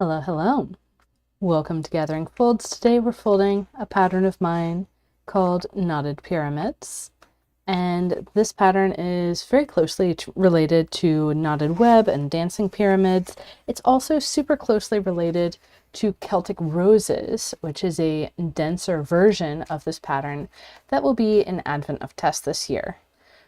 Hello, hello. Welcome to Gathering Folds. Today we're folding a pattern of mine called Knotted Pyramids. And this pattern is very closely related to knotted web and dancing pyramids. It's also super closely related to Celtic roses, which is a denser version of this pattern that will be in Advent of Tess this year.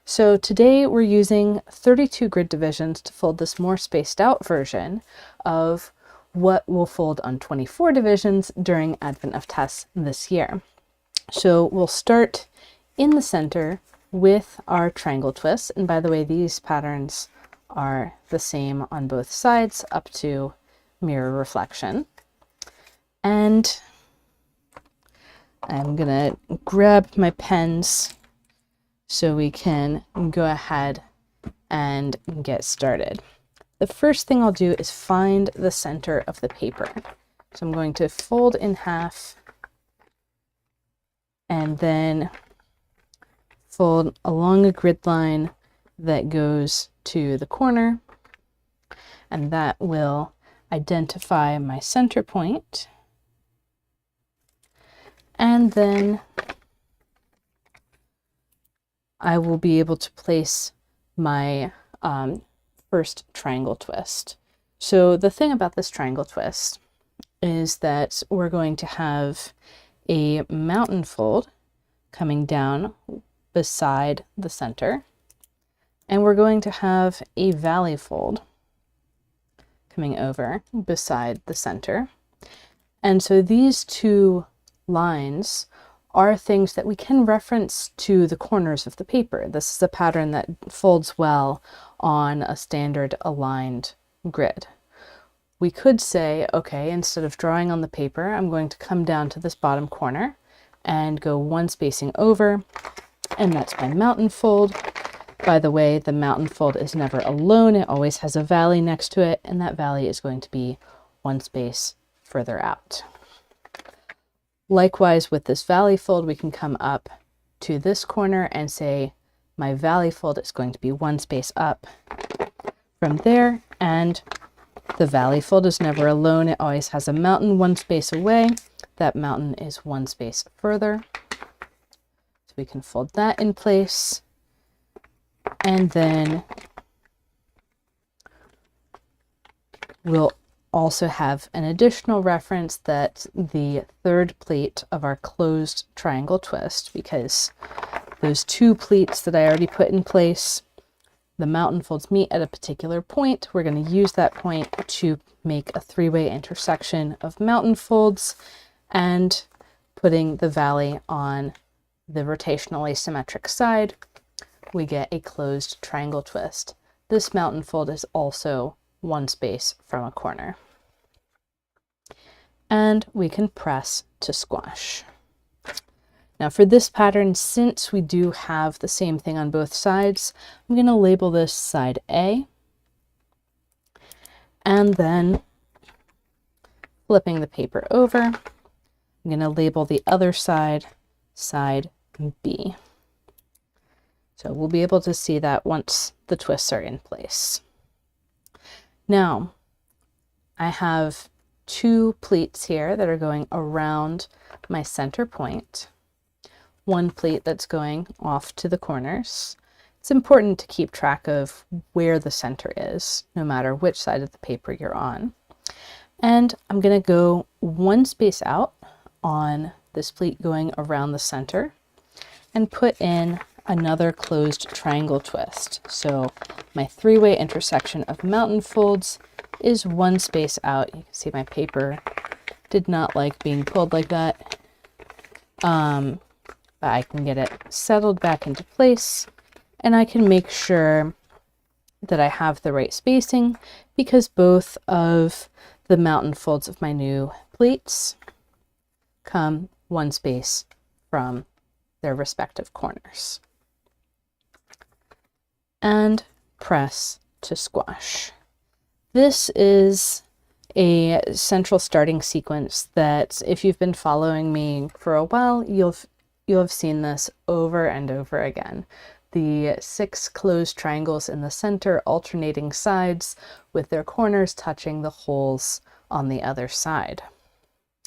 So today we're using 32 grid divisions to fold this more spaced out version of what will fold on 24 divisions during Advent of Tess this year. So we'll start in the center with our triangle twists. And by the way, these patterns are the same on both sides up to mirror reflection. And I'm gonna grab my pens so we can go ahead and get started. The first thing I'll do is find the center of the paper. So I'm going to fold in half and then fold along a grid line that goes to the corner, and that will identify my center point. And then I will be able to place my first triangle twist. So the thing about this triangle twist is that we're going to have a mountain fold coming down beside the center, and we're going to have a valley fold coming over beside the center. And so these two lines are things that we can reference to the corners of the paper. This is a pattern that folds well on a standard aligned grid. We could say, okay, instead of drawing on the paper, I'm going to come down to this bottom corner and go one spacing over, and that's my mountain fold. By the way, the mountain fold is never alone. It always has a valley next to it, and that valley is going to be one space further out. Likewise, with this valley fold, we can come up to this corner and say my valley fold is going to be one space up from there, and the valley fold is never alone. It always has a mountain one space away. That mountain is one space further. So we can fold that in place. And then we'll also have an additional reference that the third pleat of our closed triangle twist, because those two pleats that I already put in place, the mountain folds meet at a particular point. We're going to use that point to make a three-way intersection of mountain folds, and putting the valley on the rotational asymmetric side, we get a closed triangle twist. This mountain fold is also one space from a corner. And we can press to squash. Now for this pattern, since we do have the same thing on both sides, I'm going to label this side A, and then flipping the paper over, I'm going to label the other side side B. So we'll be able to see that once the twists are in place. Now I have two pleats here that are going around my center point, one pleat that's going off to the corners. It's important to keep track of where the center is, no matter which side of the paper you're on. And I'm going to go one space out on this pleat going around the center and put in another closed triangle twist. So my three-way intersection of mountain folds is one space out. You can see my paper did not like being pulled like that. But I can get it settled back into place, and I can make sure that I have the right spacing, because both of the mountain folds of my new pleats come one space from their respective corners. And press to squash. This is a central starting sequence that, if you've been following me for a while, you'll have seen this over and over again. the 6 closed triangles in the center, alternating sides with their corners touching the holes on the other side.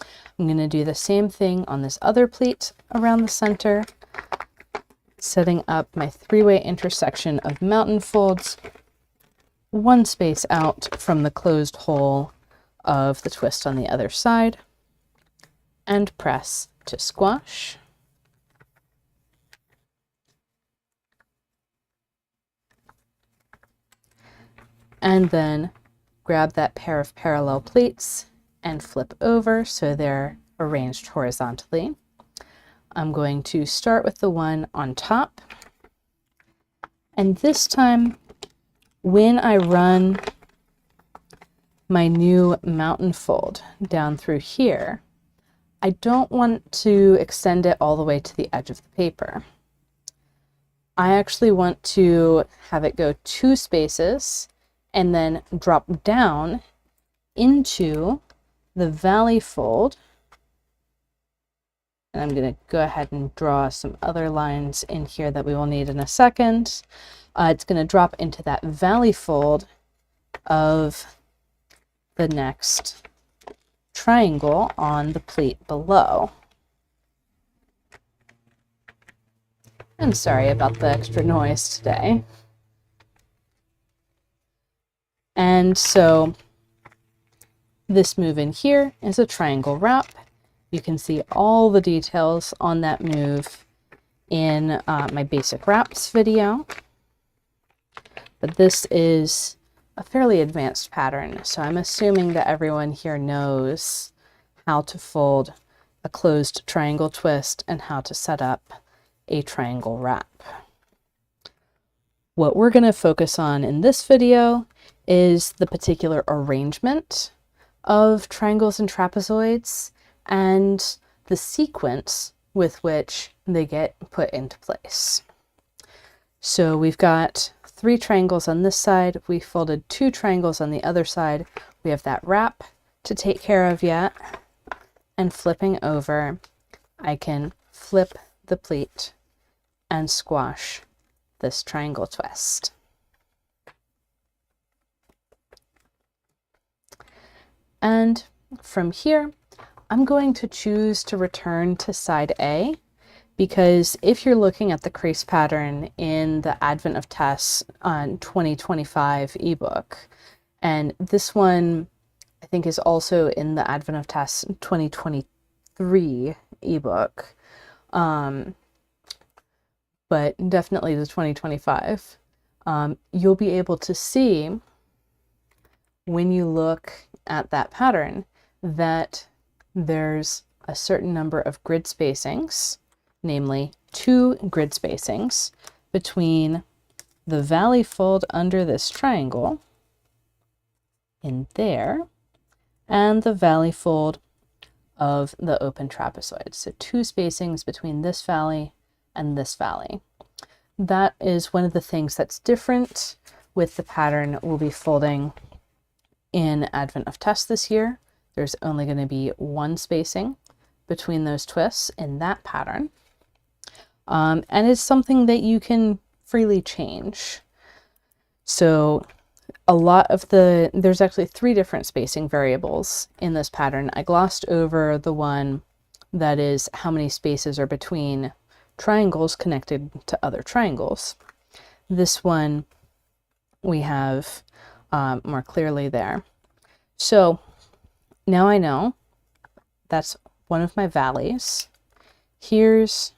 I'm going to do the same thing on this other pleat around the center, setting up my 3-way intersection of mountain folds, 1 space out from the closed hole of the twist on the other side, and press to squash. And then grab that pair of parallel pleats and flip over so they're arranged horizontally. I'm going to start with the one on top. And this time, when I run my new mountain fold down through here, I don't want to extend it all the way to the edge of the paper. I actually want to have it go 2 spaces and then drop down into the valley fold. And I'm going to go ahead and draw some other lines in here that we will need in a second. It's going to drop into that valley fold of the next triangle on the pleat below. And sorry about the extra noise today. And so this move in here is a triangle wrap. You can see all the details on that move in my basic wraps video. But this is a fairly advanced pattern, so I'm assuming that everyone here knows how to fold a closed triangle twist and how to set up a triangle wrap. What we're going to focus on in this video is the particular arrangement of triangles and trapezoids and the sequence with which they get put into place. So we've got 3 triangles on this side, we folded 2 triangles on the other side, we have that wrap to take care of yet, and flipping over, I can flip the pleat and squash this triangle twist. And from here, I'm going to choose to return to side A, because if you're looking at the crease pattern in the Advent of Tess 2025 ebook, and this one I think is also in the Advent of Tess 2023 ebook, but definitely the 2025, you'll be able to see when you look at that pattern that there's a certain number of grid spacings, namely 2 grid spacings between the valley fold under this triangle in there and the valley fold of the open trapezoid. So 2 spacings between this valley and this valley. That is one of the things that's different with the pattern we'll be folding in Advent of Tess this year. There's only going to be 1 spacing between those twists in that pattern. And it's something that you can freely change. So there's actually 3 different spacing variables in this pattern. I glossed over the one that is how many spaces are between triangles connected to other triangles. This one we have more clearly there. So now I know that's one of my valleys. Here's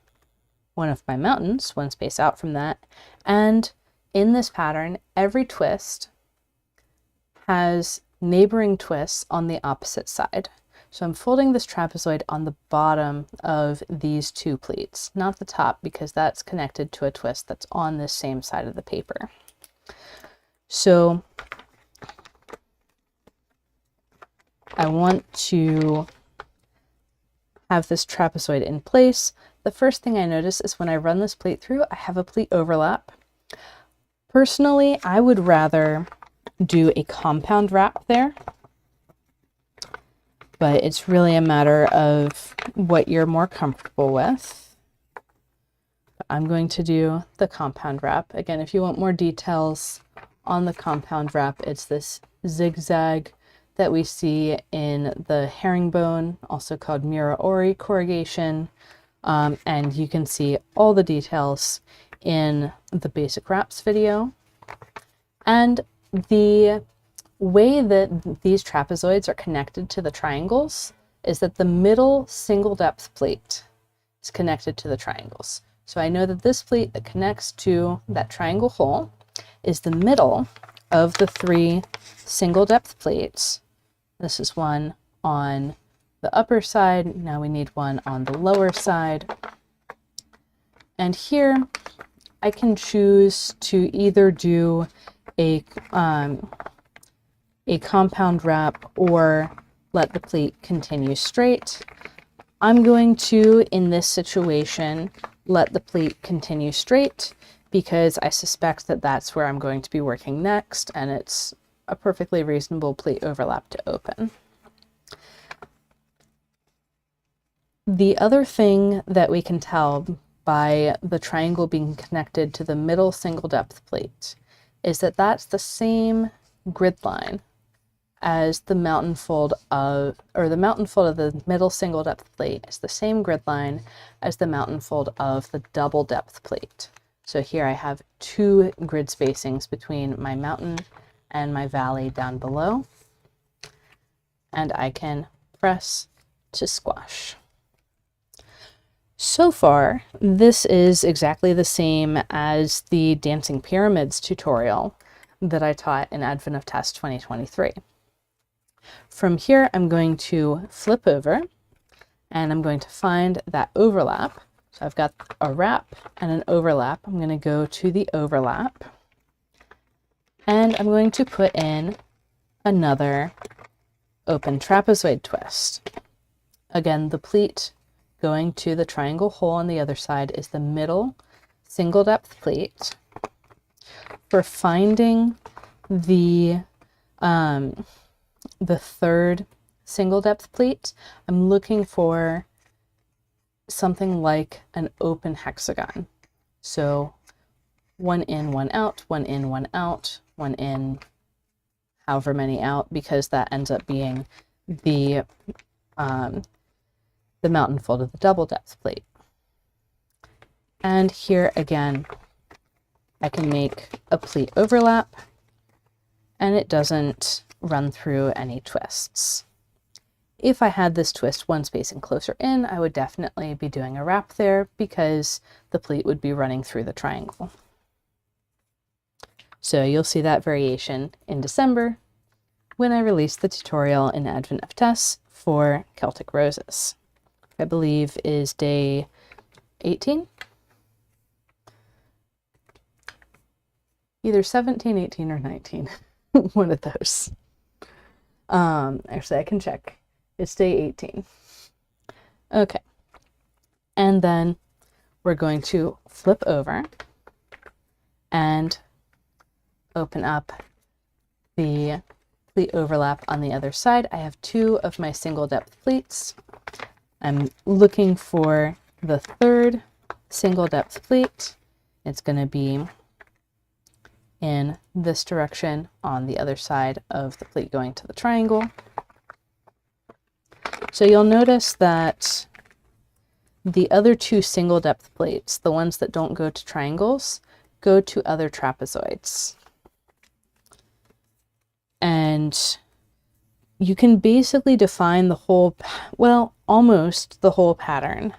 one of my mountains, 1 space out from that. And in this pattern, every twist has neighboring twists on the opposite side. So I'm folding this trapezoid on the bottom of these 2 pleats, not the top, because that's connected to a twist that's on this same side of the paper. So I want to have this trapezoid in place. The first thing I notice is when I run this pleat through, I have a pleat overlap. Personally, I would rather do a compound wrap there, but it's really a matter of what you're more comfortable with. I'm going to do the compound wrap. Again, if you want more details on the compound wrap, it's this zigzag that we see in the herringbone, also called Mura-Ori corrugation. And you can see all the details in the basic wraps video. And the way that these trapezoids are connected to the triangles is that the middle single depth plate is connected to the triangles. So I know that this plate that connects to that triangle hole is the middle of the 3 single depth plates. This is one on the upper side. Now we need one on the lower side. And here I can choose to either do a compound wrap or let the plate continue straight. I'm going to, in this situation, let the plate continue straight because I suspect that that's where I'm going to be working next, and it's a perfectly reasonable plate overlap to open. The other thing that we can tell by the triangle being connected to the middle single depth plate is that that's the same grid line as the mountain fold of, or the mountain fold of the middle single depth plate is the same grid line as the mountain fold of the double depth plate. So here I have 2 grid spacings between my mountain and my valley down below, and I can press to squash. So far, this is exactly the same as the Dancing Pyramids tutorial that I taught in Advent of Test 2023. From here, I'm going to flip over and I'm going to find that overlap. So I've got a wrap and an overlap. I'm going to go to the overlap and I'm going to put in another open trapezoid twist. Again, the pleat going to the triangle hole on the other side is the middle single depth plate. For finding the third single depth plate, I'm looking for something like an open hexagon. So 1 in, 1 out, 1 in, 1 out, 1 in, however many out, because that ends up being the mountain fold of the double depth plate. And here again, I can make a pleat overlap and it doesn't run through any twists. If I had this twist 1 spacing closer in, I would definitely be doing a wrap there because the pleat would be running through the triangle. So you'll see that variation in December when I release the tutorial in Advent of Tess for Celtic Roses. I believe is day 18. Either 17, 18, or 19. One of those. Actually, I can check. It's day 18. Okay. And then we're going to flip over and open up the pleat overlap on the other side. I have 2 of my single depth pleats. I'm looking for the third single depth plate. It's going to be in this direction on the other side of the plate going to the triangle. So you'll notice that the other 2 single depth plates, the ones that don't go to triangles, go to other trapezoids. And you can basically define the whole, well, almost the whole pattern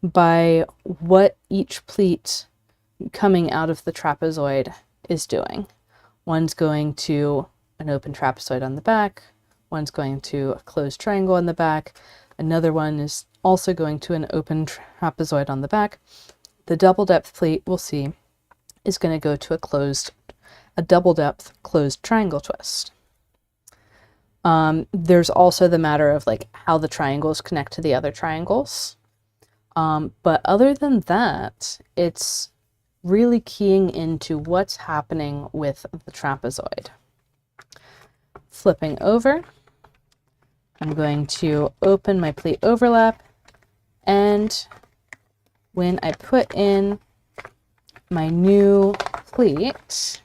by what each pleat coming out of the trapezoid is doing. One's going to an open trapezoid on the back, one's going to a closed triangle on the back, another one is also going to an open trapezoid on the back. The double depth plate, we'll see, is going to go to a double depth closed triangle twist. There's also the matter of like how the triangles connect to the other triangles. But other than that, it's really keying into what's happening with the trapezoid. Flipping over, I'm going to open my pleat overlap, and when I put in my new pleat,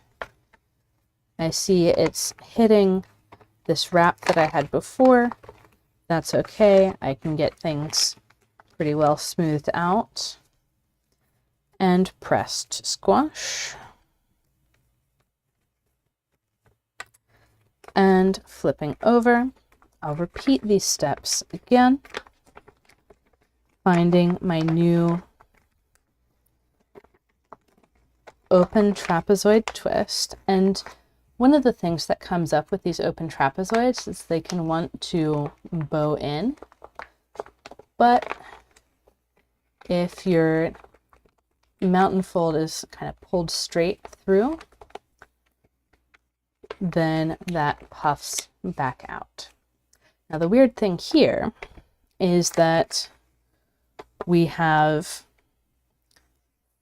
I see it's hitting this wrap that I had before. That's okay. I can get things pretty well smoothed out. And pressed squash. And flipping over, I'll repeat these steps again, finding my new open trapezoid twist. And one of the things that comes up with these open trapezoids is they can want to bow in, but if your mountain fold is kind of pulled straight through, then that puffs back out. Now the weird thing here is that we have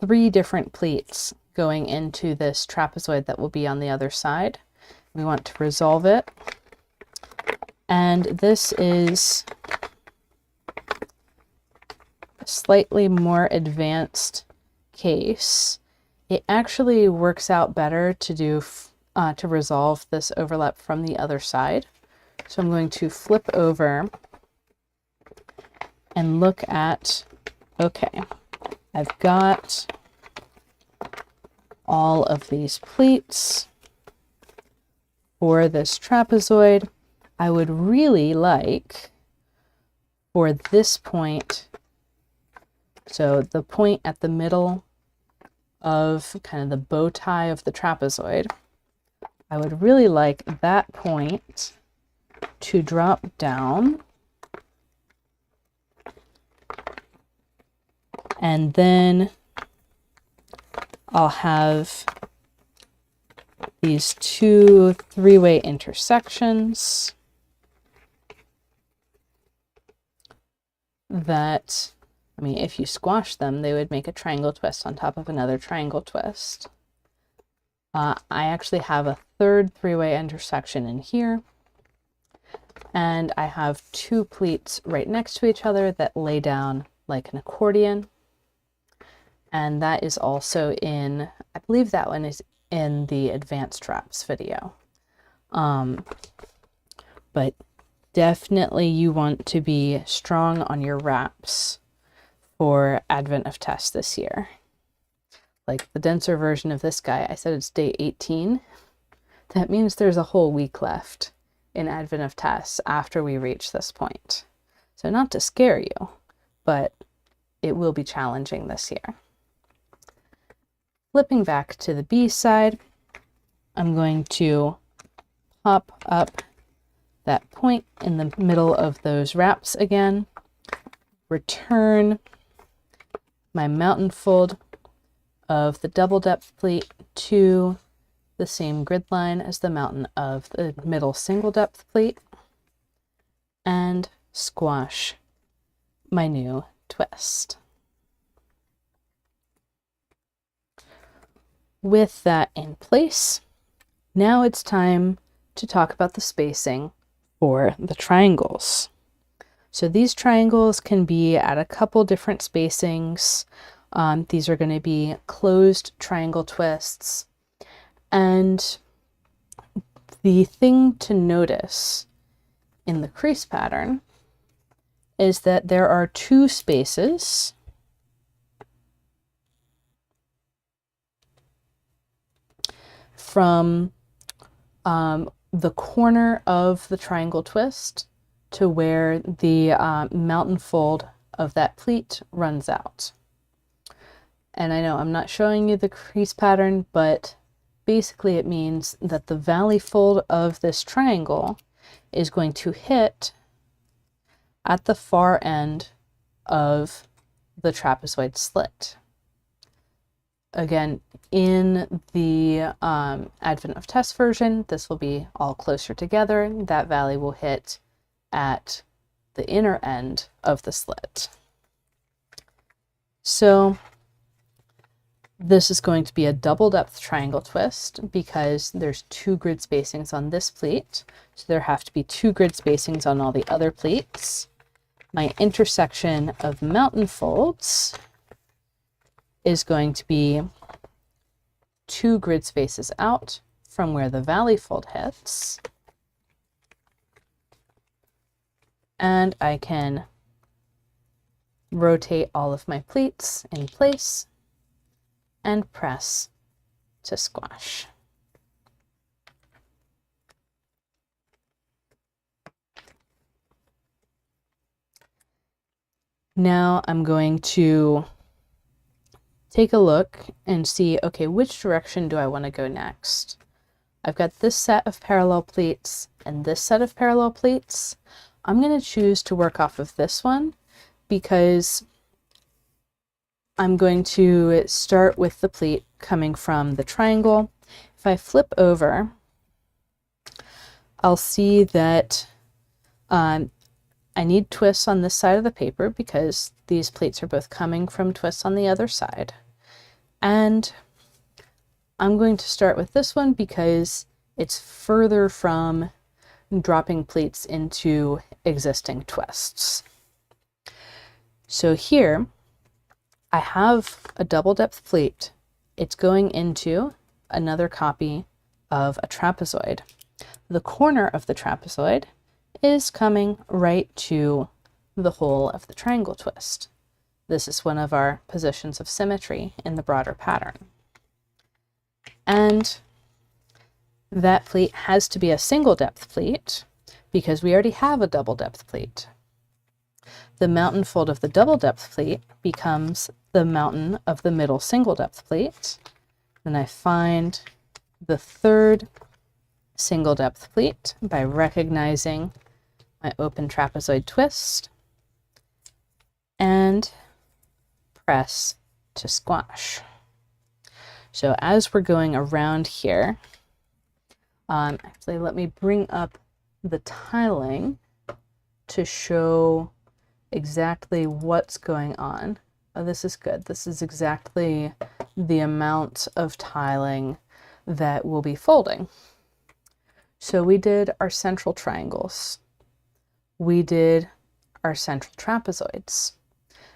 3 different pleats going into this trapezoid that will be on the other side. We want to resolve it. And this is a slightly more advanced case. It actually works out better to do to resolve this overlap from the other side. So I'm going to flip over and look at, okay, I've got all of these pleats for this trapezoid. I would really like for this point, so the point at the middle of kind of the bow tie of the trapezoid, I would really like that point to drop down, and then I'll have these 2 3-way intersections that, I mean, if you squash them, they would make a triangle twist on top of another triangle twist. I actually have a 3rd 3-way intersection in here, and I have 2 pleats right next to each other that lay down like an accordion. And that is also in, I believe that one is in the advanced wraps video. But definitely you want to be strong on your wraps for Advent of Tess this year. Like the denser version of this guy, I said it's day 18. That means there's a whole week left in Advent of Tess after we reach this point. So not to scare you, but it will be challenging this year. Flipping back to the B side, I'm going to pop up that point in the middle of those wraps again, return my mountain fold of the double depth pleat to the same grid line as the mountain of the middle single depth pleat, and squash my new twist. With that in place, now it's time to talk about the spacing for the triangles. So these triangles can be at a couple different spacings. These are going to be closed triangle twists. And the thing to notice in the crease pattern is that there are 2 spaces from the corner of the triangle twist to where the mountain fold of that pleat runs out. And I know I'm not showing you the crease pattern, but basically it means that the valley fold of this triangle is going to hit at the far end of the trapezoid slit. Again, in the Advent of Tess version, this will be all closer together. That valley will hit at the inner end of the slit. So this is going to be a double depth triangle twist because there's 2 grid spacings on this pleat. So there have to be 2 grid spacings on all the other pleats. My intersection of mountain folds is going to be 2 grid spaces out from where the valley fold hits. And I can rotate all of my pleats in place and press to squash. Now I'm going to take a look and see, okay, which direction do I want to go next? I've got this set of parallel pleats and this set of parallel pleats. I'm going to choose to work off of this one because I'm going to start with the pleat coming from the triangle. If I flip over, I'll see that I need twists on this side of the paper because these pleats are both coming from twists on the other side. And I'm going to start with this one because it's further from dropping pleats into existing twists. So here I have a double depth pleat. It's going into another copy of a trapezoid. The corner of the trapezoid is coming right to the hole of the triangle twist. This is one of our positions of symmetry in the broader pattern. And that pleat has to be a single depth pleat because we already have a double depth pleat. The mountain fold of the double depth pleat becomes the mountain of the middle single depth pleat. Then I find the third single depth pleat by recognizing my open trapezoid twist and press to squash. So as we're going around here, actually let me bring up the tiling to show exactly what's going on. Oh, this is good. This is exactly the amount of tiling that we'll be folding. So we did our central triangles. We did our central trapezoids.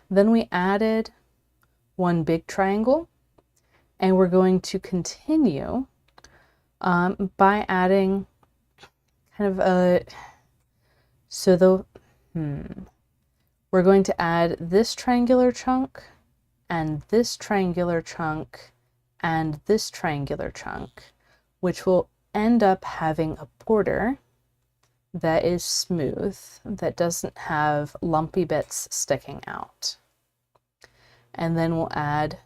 Then we added one big triangle, and we're going to continue by adding kind of a, we're going to add this triangular chunk and this triangular chunk and this triangular chunk, which will end up having a border that is smooth, that doesn't have lumpy bits sticking out. And then we'll add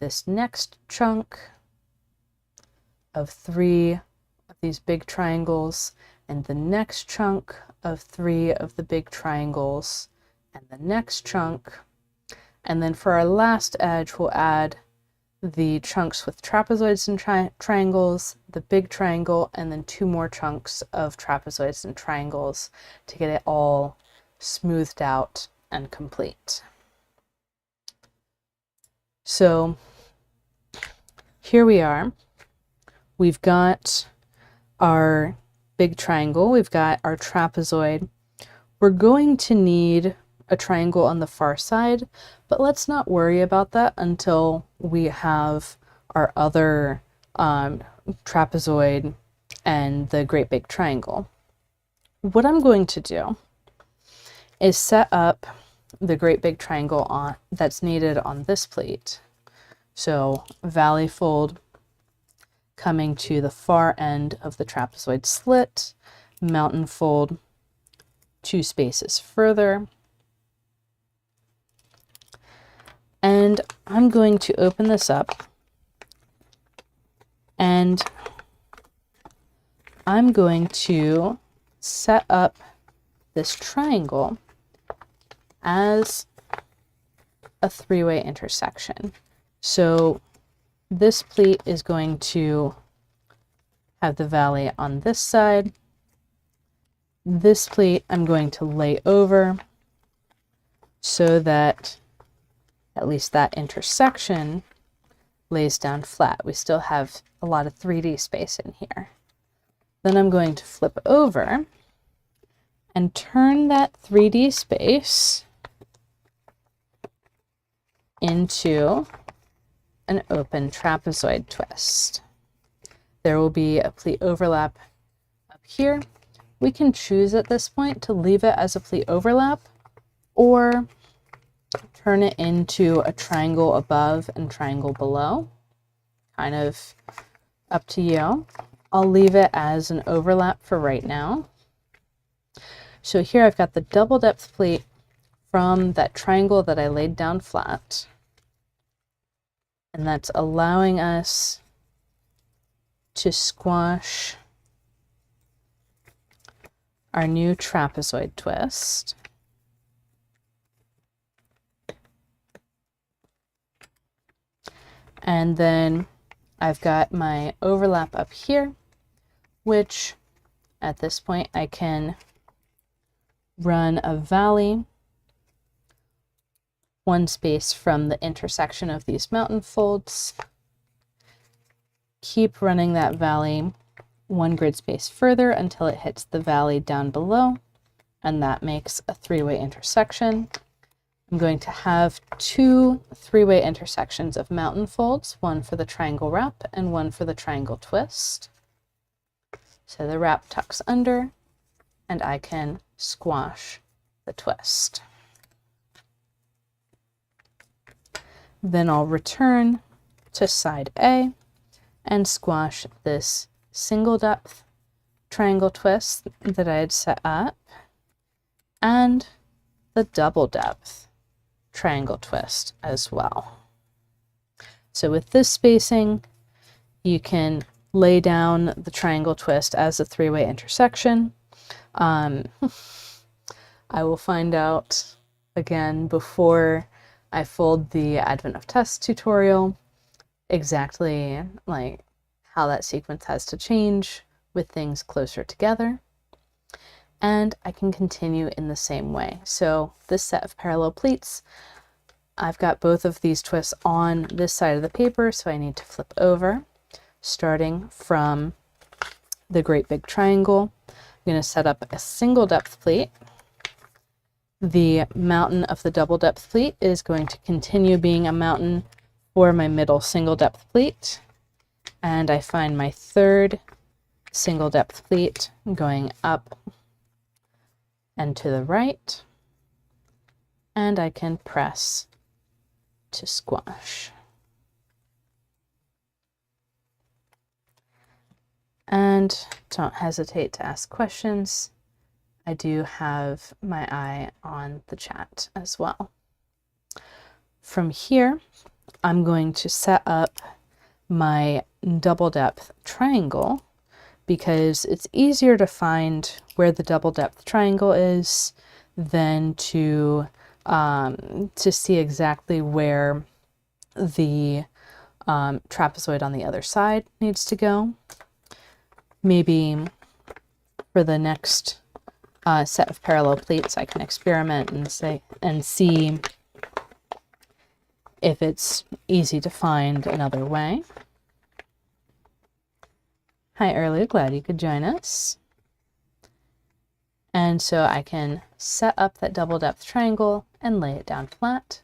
this next chunk of 3 of these big triangles, and the next chunk of 3 of the big triangles, and the next chunk. And then for our last edge, we'll add the chunks with trapezoids and triangles, the big triangle, and then 2 more chunks of trapezoids and triangles to get it all smoothed out and complete. So here we are. We've got our big triangle, we've got our trapezoid. We're going to need a triangle on the far side, but let's not worry about that until we have our other trapezoid and the great big triangle. What I'm going to do is set up the great big triangle that's needed on this plate. So valley fold coming to the far end of the trapezoid slit, mountain fold 2 spaces further. And I'm going to open this up and I'm going to set up this triangle as a 3-way intersection. So this pleat is going to have the valley on this side. This pleat I'm going to lay over so that at least that intersection lays down flat. We still have a lot of 3D space in here. Then I'm going to flip over and turn that 3D space into an open trapezoid twist. There will be a pleat overlap up here. We can choose at this point to leave it as a pleat overlap or turn it into a triangle above and triangle below. Kind of up to you. I'll leave it as an overlap for right now. So here I've got the double depth pleat from that triangle that I laid down flat. And that's allowing us to squash our new trapezoid twist. And then I've got my overlap up here, which at this point I can run a valley one space from the intersection of these mountain folds. Keep running that valley one grid space further until it hits the valley down below, and that makes a three-way intersection. I'm going to have two three-way intersections of mountain folds, one for the triangle wrap and one for the triangle twist. So the wrap tucks under, and I can squash the twist. Then I'll return to side A and squash this single depth triangle twist that I had set up and the double depth triangle twist as well. So with this spacing, you can lay down the triangle twist as a three-way intersection. I will find out again before I fold the Advent of Tess tutorial exactly like how that sequence has to change with things closer together. And I can continue in the same way. So this set of parallel pleats, I've got both of these twists on this side of the paper, so I need to flip over, starting from the great big triangle. I'm going to set up a single depth pleat. The mountain of the double depth pleat is going to continue being a mountain for my middle single depth pleat. And I find my third single depth pleat going up and to the right, and I can press to squash. And don't hesitate to ask questions. I do have my eye on the chat as well. From here, I'm going to set up my double depth triangle because it's easier to find where the double depth triangle is than to see exactly where the trapezoid on the other side needs to go. Maybe for the next set of parallel pleats, I can experiment and see if it's easy to find another way. Hi, Early, glad you could join us. And so I can set up that double depth triangle and lay it down flat,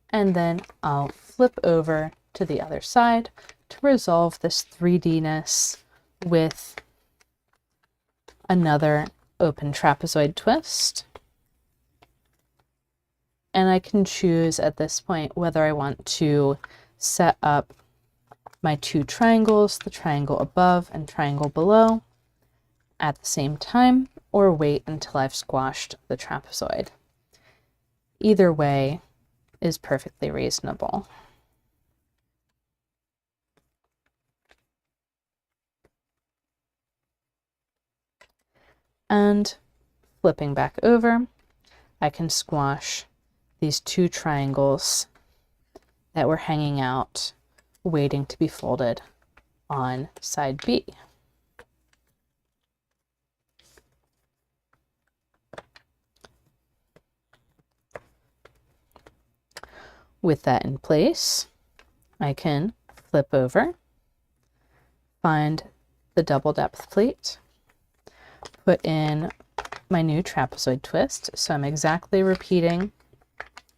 and then I'll flip over to the other side to resolve this 3D-ness with another open trapezoid twist. And I can choose at this point whether I want to set up my two triangles, the triangle above and triangle below, at the same time, or wait until I've squashed the trapezoid. Either way is perfectly reasonable. And flipping back over, I can squash these two triangles that were hanging out, waiting to be folded on side B. With that in place, I can flip over, find the double depth pleat, put in my new trapezoid twist. So I'm exactly repeating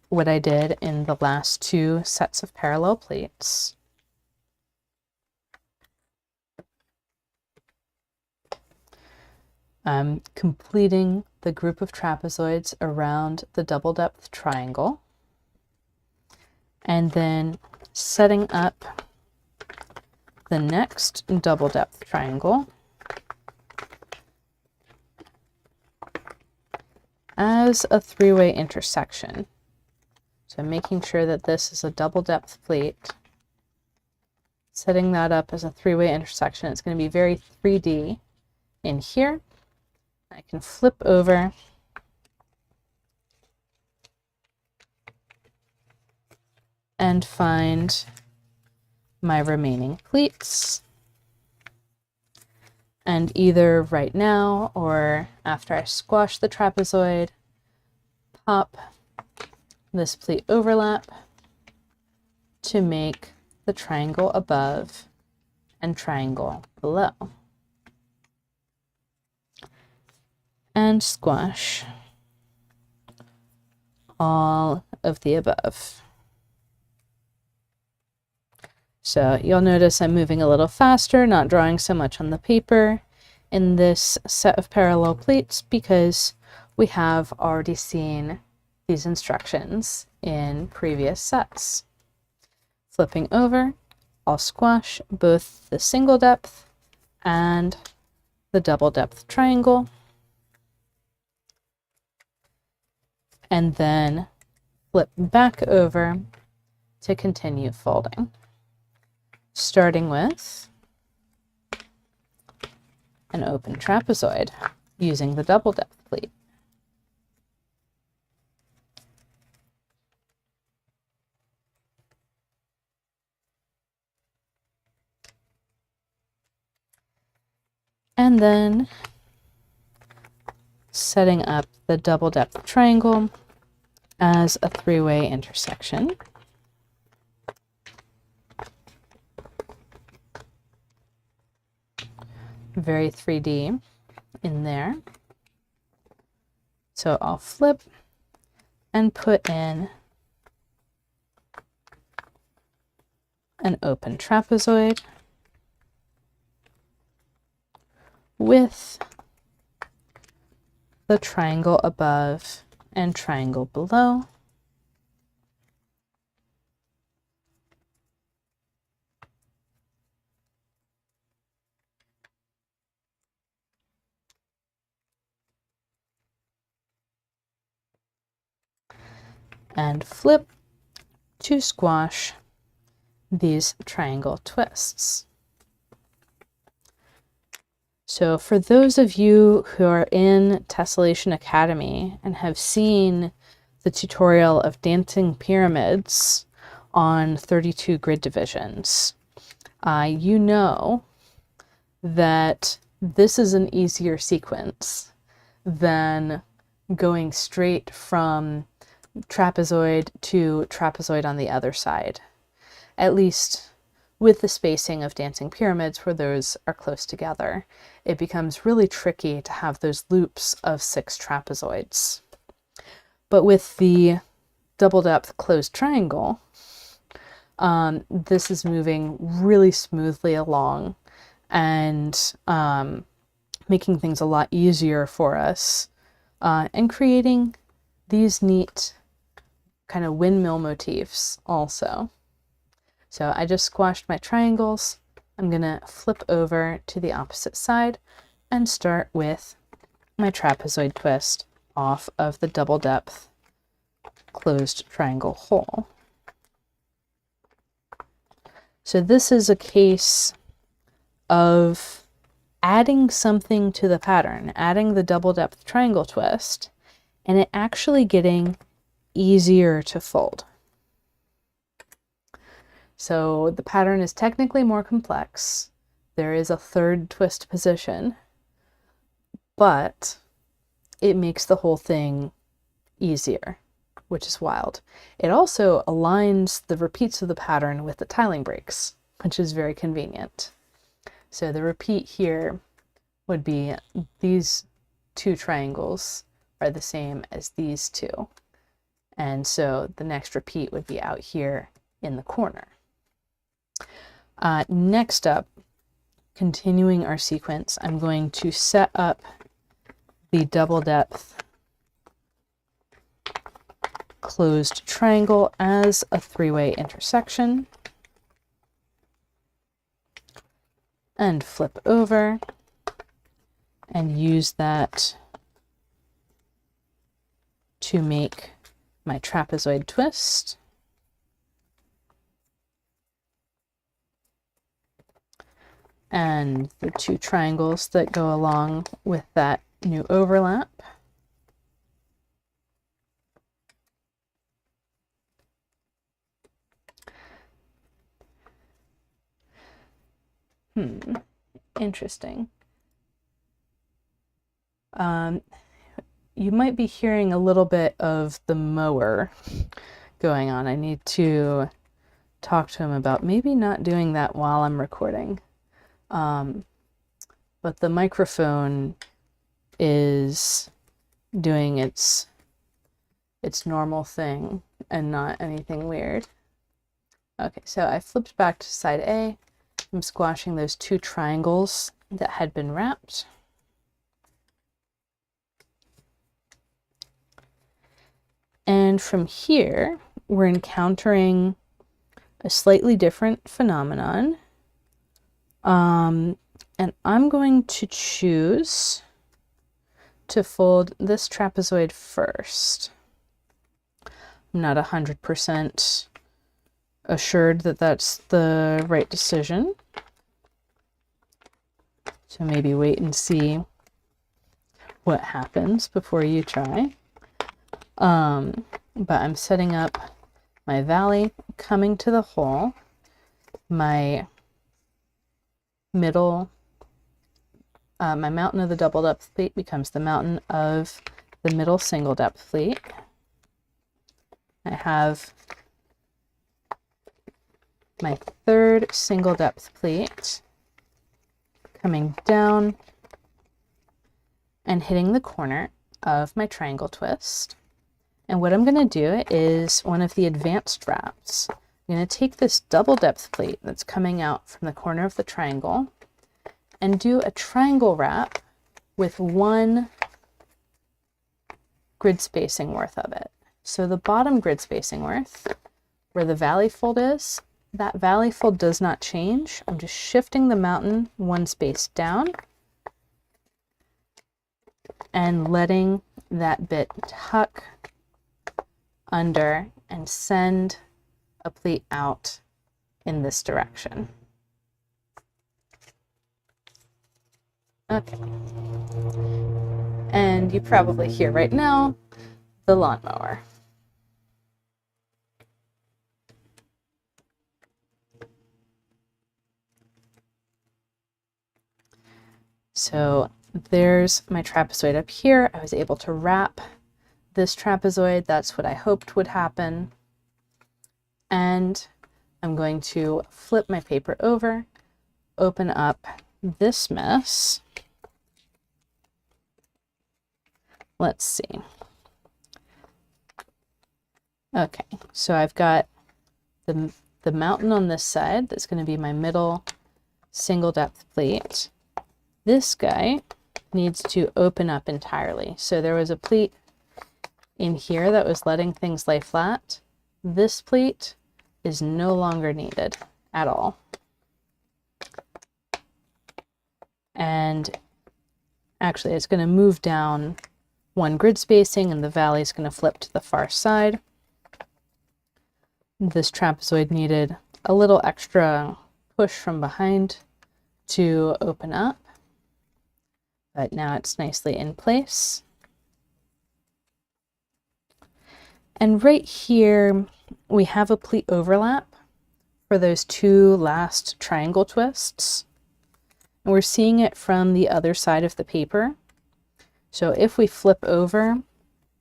what I did in the last two sets of parallel pleats. I'm completing the group of trapezoids around the double depth triangle, and then setting up the next double depth triangle as a three-way intersection. So making sure that this is a double depth plate, setting that up as a three-way intersection. It's going to be very 3D in here. I can flip over and find my remaining pleats, and either right now or after I squash the trapezoid, pop this pleat overlap to make the triangle above and triangle below, and squash all of the above. So you'll notice I'm moving a little faster, not drawing so much on the paper in this set of parallel plates because we have already seen these instructions in previous sets. Flipping over, I'll squash both the single depth and the double depth triangle, and then flip back over to continue folding, starting with an open trapezoid using the double depth pleat. And then setting up the double depth triangle as a three-way intersection. Very 3D in there. So I'll flip and put in an open trapezoid with the triangle above and triangle below. And flip to squash these triangle twists. So for those of you who are in Tessellation Academy and have seen the tutorial of dancing pyramids on 32 grid divisions, you know that this is an easier sequence than going straight from trapezoid to trapezoid on the other side, at least with the spacing of dancing pyramids where those are close together. It becomes really tricky to have those loops of 6 trapezoids. But with the double depth closed triangle, this is moving really smoothly along and making things a lot easier for us and creating these neat kind of windmill motifs also. So I just squashed my triangles. I'm going to flip over to the opposite side and start with my trapezoid twist off of the double depth closed triangle hole. So this is a case of adding something to the pattern, adding the double depth triangle twist, and it actually getting easier to fold. So the pattern is technically more complex. There is a third twist position, but it makes the whole thing easier, which is wild. It also aligns the repeats of the pattern with the tiling breaks, which is very convenient. So the repeat here would be these 2 triangles are the same as these 2. And so the next repeat would be out here in the corner. Next up, continuing our sequence, I'm going to set up the double depth closed triangle as a three-way intersection and flip over and use that to make my trapezoid twist. And the two triangles that go along with that new overlap. Interesting. You might be hearing a little bit of the mower going on. I need to talk to him about maybe not doing that while I'm recording. But the microphone is doing its normal thing and not anything weird. Okay, so I flipped back to side A. I'm squashing those two triangles that had been wrapped. And from here, we're encountering a slightly different phenomenon. And I'm going to choose to fold this trapezoid first. I'm not 100% assured that that's the right decision. So maybe wait and see what happens before you try. But I'm setting up my valley coming to the hole, my middle, my mountain of the double depth pleat becomes the mountain of the middle single depth pleat. I have my third single depth pleat coming down and hitting the corner of my triangle twist. And what I'm going to do is one of the advanced wraps. I'm going to take this double depth pleat that's coming out from the corner of the triangle and do a triangle wrap with one grid spacing worth of it. So the bottom grid spacing worth, where the valley fold is, that valley fold does not change. I'm just shifting the mountain one space down and letting that bit tuck under and send a pleat out in this direction. Okay. And you probably hear right now the lawnmower. So there's my trapezoid up here. I was able to wrap this trapezoid. That's what I hoped would happen. And I'm going to flip my paper over, open up this mess. Let's see. Okay, so I've got the mountain on this side. That's going to be my middle single depth pleat. This guy needs to open up entirely. So there was a pleat in here that was letting things lay flat. This pleat is no longer needed at all. And actually it's going to move down one grid spacing and the valley is going to flip to the far side. This trapezoid needed a little extra push from behind to open up, but now it's nicely in place. And right here, we have a pleat overlap for those two last triangle twists. And we're seeing it from the other side of the paper. So if we flip over,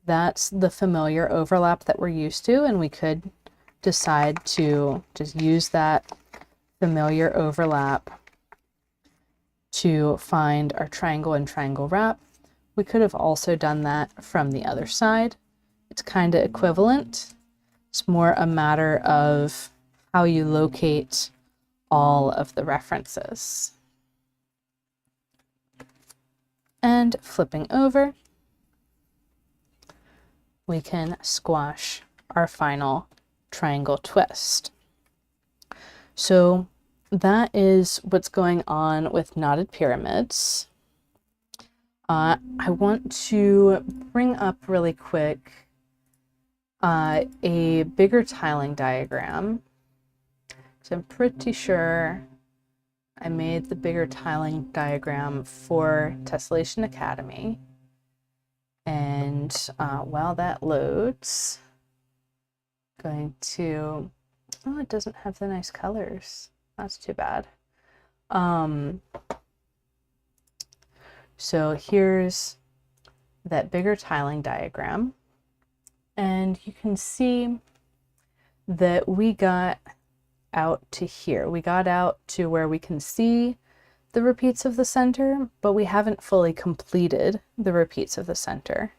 that's the familiar overlap that we're used to, and we could decide to just use that familiar overlap to find our triangle and triangle wrap. We could have also done that from the other side. It's kind of equivalent. It's more a matter of how you locate all of the references. And flipping over, we can squash our final triangle twist. So that is what's going on with knotted pyramids. I want to bring up really quick a bigger tiling diagram. So I'm pretty sure I made the bigger tiling diagram for Tessellation Academy. And while that loads, going to, oh, it doesn't have the nice colors. That's too bad. So here's that bigger tiling diagram. And you can see that we got out to here. We got out to where we can see the repeats of the center, but we haven't fully completed the repeats of the center.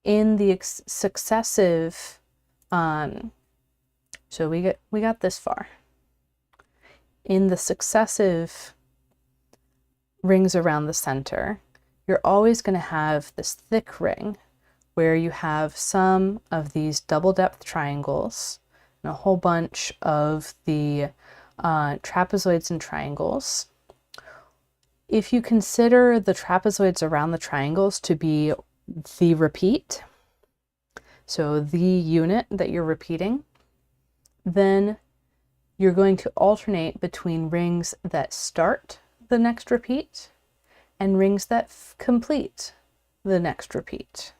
In the successive, so we got this far. In the successive rings around the center, you're always going to have this thick ring where you have some of these double depth triangles and a whole bunch of the trapezoids and triangles. If you consider the trapezoids around the triangles to be the repeat, so the unit that you're repeating, then you're going to alternate between rings that start the next repeat and rings that complete the next repeat.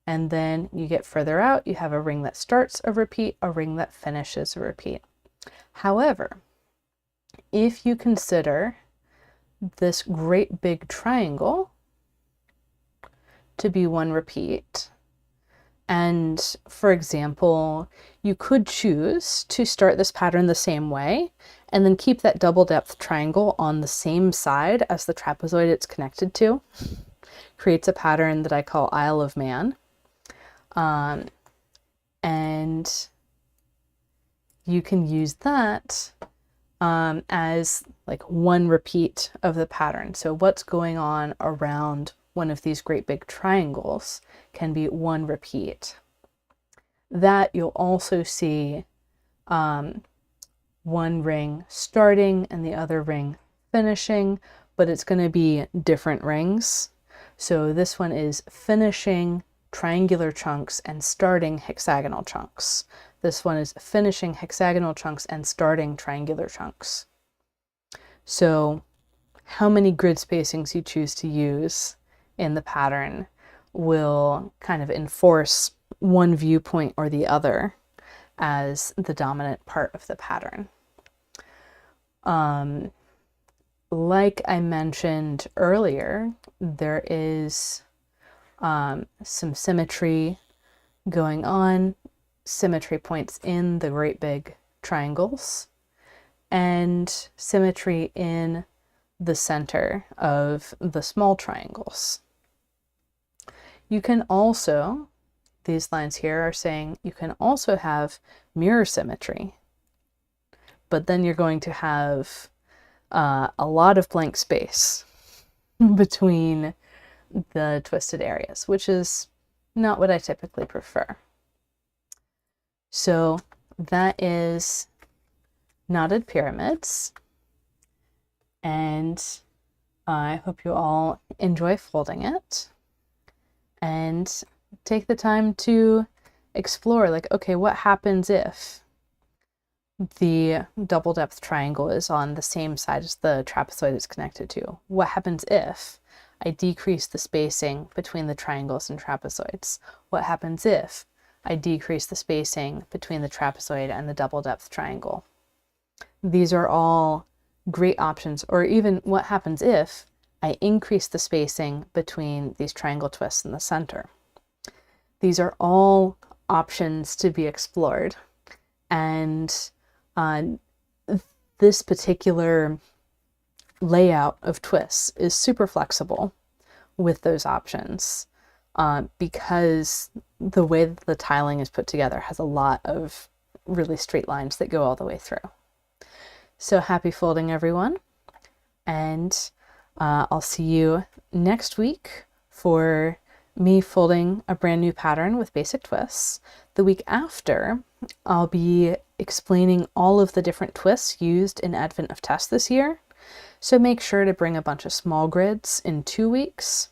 And then you get further out, you have a ring that starts a repeat, a ring that finishes a repeat. However, if you consider this great big triangle to be one repeat, and for example, you could choose to start this pattern the same way and then keep that double depth triangle on the same side as the trapezoid it's connected to. Creates a pattern that I call Isle of Man. And you can use that as like one repeat of the pattern. So what's going on around one of these great big triangles can be one repeat. That you'll also see one ring starting and the other ring finishing, but it's going to be different rings. So this one is finishing triangular chunks and starting hexagonal chunks. This one is finishing hexagonal chunks and starting triangular chunks. So how many grid spacings you choose to use in the pattern will kind of enforce one viewpoint or the other as the dominant part of the pattern. Like I mentioned earlier, there is some symmetry going on, symmetry points in the great big triangles, and symmetry in the center of the small triangles. You can also, these lines here are saying you can also have mirror symmetry, but then you're going to have a lot of blank space between the twisted areas, which is not what I typically prefer. So that is knotted pyramids, and I hope you all enjoy folding it and take the time to explore, like, okay, what happens if the double depth triangle is on the same side as the trapezoid it's connected to? What happens if I decrease the spacing between the triangles and trapezoids? What happens if I decrease the spacing between the trapezoid and the double depth triangle? These are all great options. Or even what happens if I increase the spacing between these triangle twists in the center? These are all options to be explored. And this particular layout of twists is super flexible with those options because the way that the tiling is put together has a lot of really straight lines that go all the way through. So happy folding, everyone. And I'll see you next week for me folding a brand new pattern with basic twists. The week after, I'll be explaining all of the different twists used in Advent of Tess this year. So make sure to bring a bunch of small grids in 2 weeks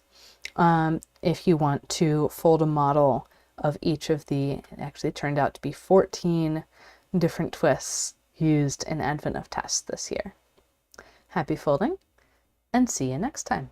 if you want to fold a model of each of the, it actually turned out to be 14 different twists used in Advent of Tess this year. Happy folding, and see you next time.